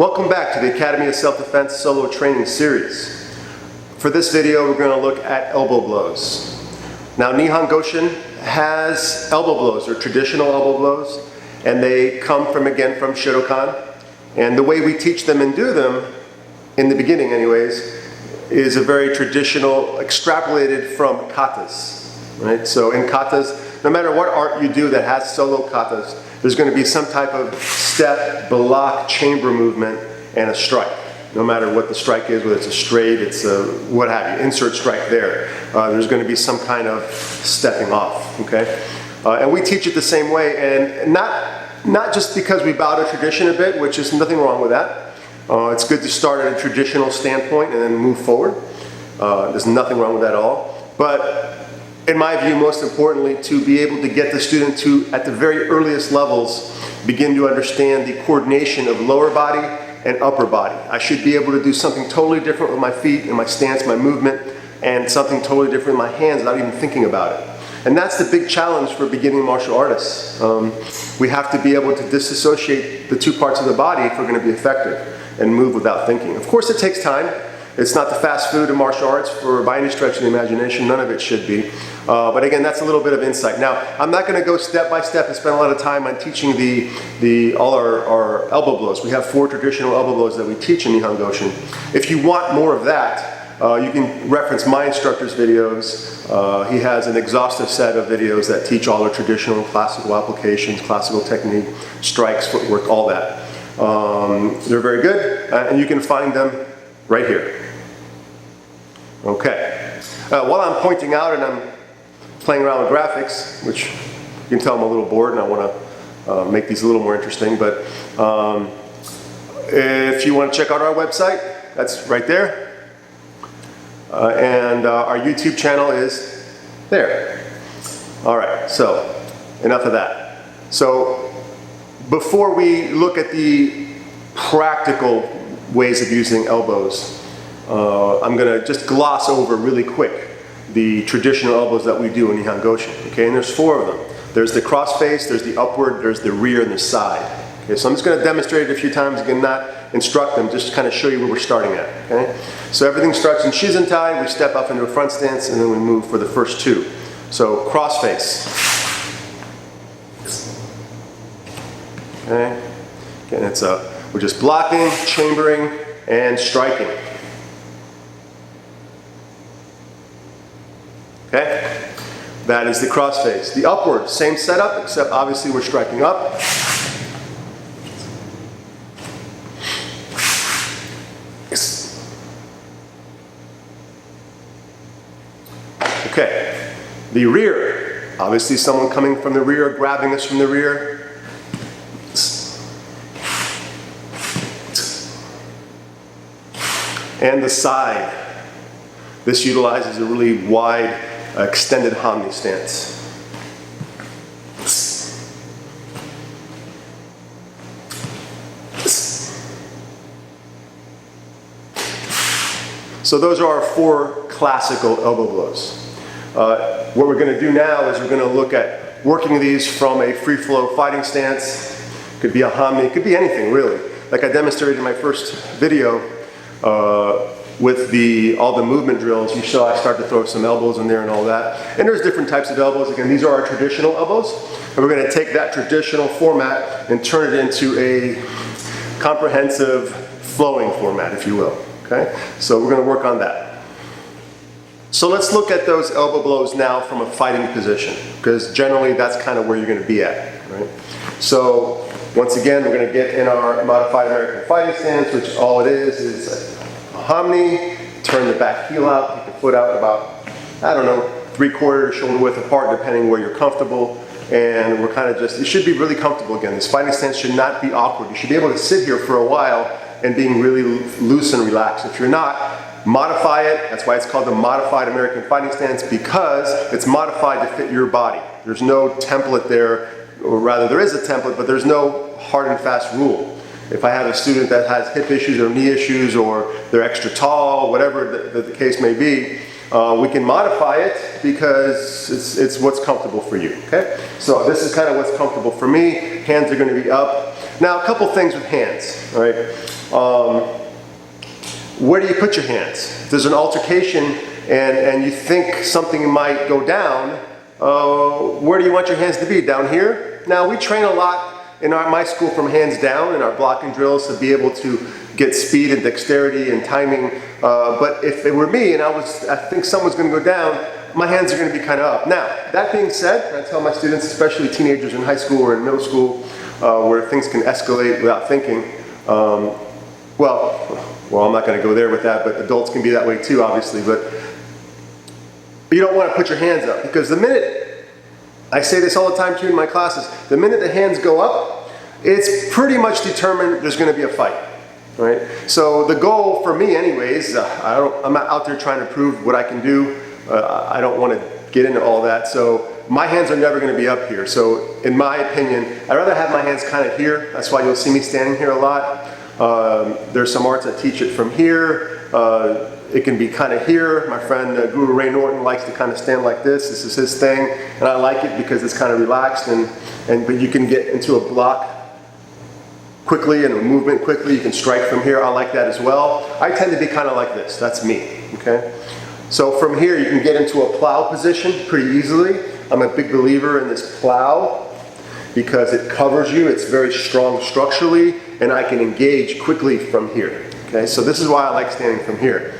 Welcome back to the Academy of Self-Defense Solo Training Series. For this video, we're going to look at elbow blows. Now, Nihon Goshin has elbow blows, or traditional elbow blows, and they come from, again, from Shidokan. And the way we teach them and do them, in the beginning anyways, is a very traditional, extrapolated from katas. Right? So in katas, no matter what art you do that has solo katas, there's going to be some type of step, block, chamber movement, and a strike. No matter what the strike is, whether it's a straight, it's a what have you, insert strike there. There's going to be some kind of stepping off, okay? And we teach it the same way, and not just because we bow to tradition a bit, which is nothing wrong with that. It's good to start at a traditional standpoint and then move forward. There's nothing wrong with that at all. But in my view, most importantly, to be able to get the student to, at the very earliest levels, begin to understand the coordination of lower body and upper body. I should be able to do something totally different with my feet and my stance, my movement, and something totally different with my hands without even thinking about it. And that's the big challenge for beginning martial artists. We have to be able to disassociate the two parts of the body if we're going to be effective and move without thinking. Of course, it takes time. It's not the fast food of martial arts by any stretch of the imagination. None of it should be. But again, that's a little bit of insight. Now, I'm not going to go step by step and spend a lot of time on teaching all our elbow blows. We have 4 traditional elbow blows that we teach in Nihon Goshin. If you want more of that, you can reference my instructor's videos. He has an exhaustive set of videos that teach all the traditional classical applications, classical technique, strikes, footwork, all that. They're very good, and you can find them right here. Okay. While I'm pointing out and I'm playing around with graphics, which you can tell I'm a little bored and I want to make these a little more interesting, but if you want to check out our website, that's right there. And our YouTube channel is there. All right, so enough of that. So before we look at the practical ways of using elbows, I'm going to just gloss over really quick the traditional elbows that we do in Nihon Goshin. Okay, and there's 4 of them. There's the cross face, there's the upward, there's the rear, and the side. Okay, so I'm just going to demonstrate it a few times. Again, not instruct them, just kind of show you where we're starting at. Okay, so everything starts in Shizentai. We step up into a front stance, and then we move for the first 2. So cross face. Okay, again, it's we're just blocking, chambering, and striking. Okay, that is the cross face. The upward, same setup, except obviously we're striking up. Okay, the rear, obviously someone coming from the rear, grabbing us from the rear. And the side. This utilizes a really wide, extended Hamni stance. So those are our 4 classical elbow blows. What we're going to do now is we're going to look at working these from a free flow fighting stance. It could be a Hamni, it could be anything really. Like I demonstrated in my first video, with all the movement drills, you saw I start to throw some elbows in there and all that. And there's different types of elbows. Again, these are our traditional elbows. And we're going to take that traditional format and turn it into a comprehensive flowing format, if you will. Okay? So we're going to work on that. So let's look at those elbow blows now from a fighting position, because generally that's kind of where you're going to be at. Right? So once again, we're going to get in our modified American fighting stance, which all it is Hamni, turn the back heel out, take the foot out about, I don't know, 3/4 shoulder width apart, depending where you're comfortable. And we're kind of just, you should be really comfortable again. This fighting stance should not be awkward. You should be able to sit here for a while and being really loose and relaxed. If you're not, modify it. That's why it's called the modified American fighting stance, because it's modified to fit your body. There's no template there, or rather there is a template, but there's no hard and fast rule. If I have a student that has hip issues or knee issues, or they're extra tall, whatever the case may be, we can modify it because it's what's comfortable for you, okay? So this is kind of what's comfortable for me. Hands are going to be up. Now, a couple things with hands, all right? Where do you put your hands? If there's an altercation and you think something might go down, where do you want your hands to be? Down here? Now, we train a lot in my school from hands down in our blocking drills to be able to get speed and dexterity and timing. But if it were me and I think someone's going to go down, my hands are going to be kind of up. Now, that being said, I tell my students, especially teenagers in high school or in middle school, where things can escalate without thinking. Well, I'm not going to go there with that, but adults can be that way too, obviously. But you don't want to put your hands up, because the minute, I say this all the time too in my classes, the minute the hands go up, it's pretty much determined there's going to be a fight, right? So the goal for me anyways, I'm not out there trying to prove what I can do. I don't want to get into all that. So my hands are never going to be up here. So in my opinion, I'd rather have my hands kind of here. That's why you'll see me standing here a lot. There's some arts that teach it from here. It can be kind of here. My friend Guru Ray Norton likes to kind of stand like this. This is his thing, and I like it because it's kind of relaxed, but you can get into a block quickly and a movement quickly. You can strike from here. I like that as well. I tend to be kind of like this. That's me. Okay. So from here you can get into a plow position pretty easily. I'm a big believer in this plow because it covers you. It's very strong structurally, and I can engage quickly from here. Okay, so this is why I like standing from here.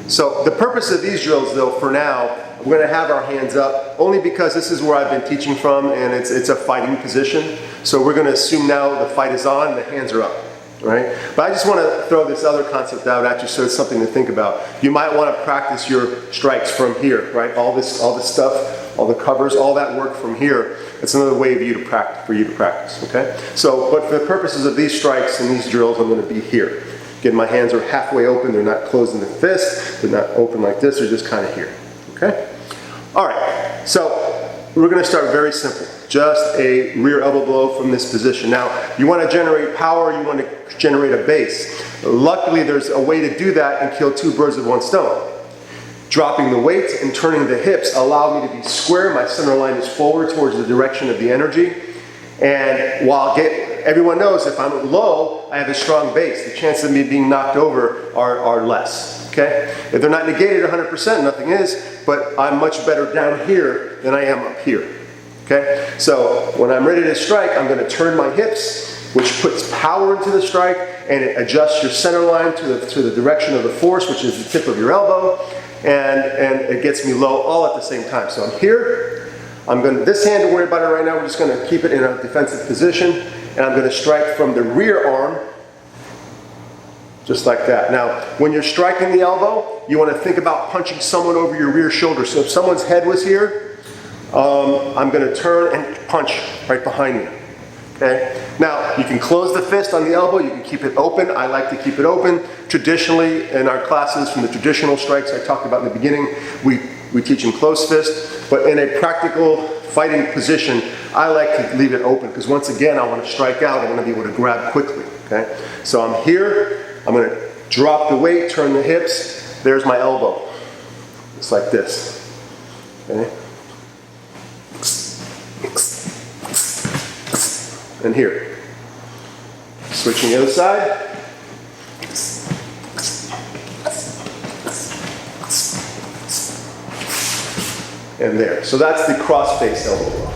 So the purpose of these drills, though, for now, we're going to have our hands up only because this is where I've been teaching from, and it's a fighting position. So we're going to assume now the fight is on, the hands are up. Right? But I just want to throw this other concept out at you so it's something to think about. You might want to practice your strikes from here, right? All this stuff, all the covers, all that work from here. It's another way for you to practice, okay? So, but for the purposes of these strikes and these drills, I'm going to be here. Again, my hands are halfway open. They're not closed in the fist. They're not open like this. They're just kind of here, okay? All right, so we're going to start very simple. Just a rear elbow blow from this position. Now, you want to generate power, you want to generate a base. Luckily, there's a way to do that and kill two birds with one stone. Dropping the weight and turning the hips allow me to be square. My center line is forward towards the direction of the energy. And while everyone knows if I'm low, I have a strong base. The chances of me being knocked over are less. Okay? If they're not negated 100%, nothing is, but I'm much better down here than I am up here. Okay? So when I'm ready to strike, I'm going to turn my hips, which puts power into the strike, and it adjusts your center line to the direction of the force, which is the tip of your elbow, and it gets me low all at the same time. So I'm here. This hand, don't worry about it right now. We're just going to keep it in a defensive position, and I'm going to strike from the rear arm, just like that. Now, when you're striking the elbow, you want to think about punching someone over your rear shoulder. So if someone's head was here, I'm going to turn and punch right behind me. Okay? Now, you can close the fist on the elbow. You can keep it open. I like to keep it open. Traditionally, in our classes from the traditional strikes I talked about in the beginning, we teach in closed fist. But in a practical fighting position, I like to leave it open because once again, I want to strike out. I want to be able to grab quickly. Okay? So I'm here. I'm going to drop the weight, turn the hips. There's my elbow. It's like this. Okay? And here. Switching the other side. And there. So that's the cross-face elbow blow.